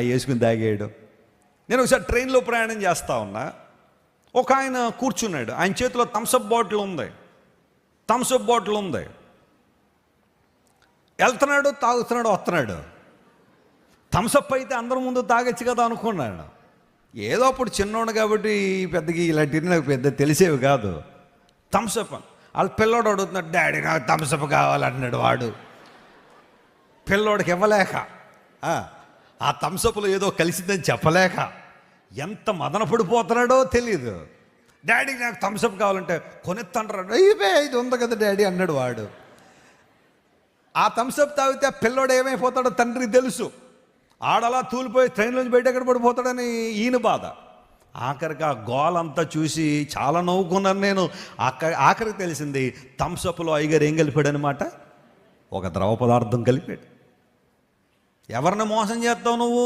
వేసుకుని తాగాడు. నేను ఒకసారి ట్రైన్లో ప్రయాణం చేస్తూ ఉన్నా. ఒక ఆయన కూర్చున్నాడు, ఆయన చేతిలో థమ్సప్ బాటిల్ ఉంది. వెళ్తున్నాడు, తాగుతున్నాడు, వస్తున్నాడు. థమ్సప్ అయితే అందరి ముందు తాగొచ్చు కదా అనుకున్నాడు. ఏదో అప్పుడు చిన్నోడు కాబట్టి పెద్దకి ఇలాంటివి నాకు పెద్ద తెలిసేవి కాదు. థమ్సప్ వాళ్ళ పిల్లోడు అడుగుతున్నాడు, డాడీ నాకు థమ్సప్ కావాలన్నాడు. వాడు పిల్లోడికి ఇవ్వలేక, ఆ థమ్సప్లో ఏదో కలిసిందని చెప్పలేక ఎంత మదన పడిపోతున్నాడో తెలియదు. డాడీ నాకు థమ్సప్ కావాలంటే కొనిస్తాడు. ఇది ఉంది కదా డాడీ అన్నాడు వాడు. ఆ థమ్సప్ తాగితే ఆ పిల్లోడు ఏమైపోతాడో తండ్రికి తెలుసు. ఆడలా తూలిపోయి ట్రైన్లోంచి బయట ఎక్కడ పడిపోతాడని ఈయన బాధ. ఆఖరికి ఆ గోలంతా చూసి చాలా నవ్వుకున్నాను నేను. ఆఖరికి తెలిసింది థమ్సప్లో అయ్యగారు ఏం కలిపాడు అనమాట, ఒక ద్రవ పదార్థం కలిపాడు. ఎవరిని మోసం చేస్తావు నువ్వు?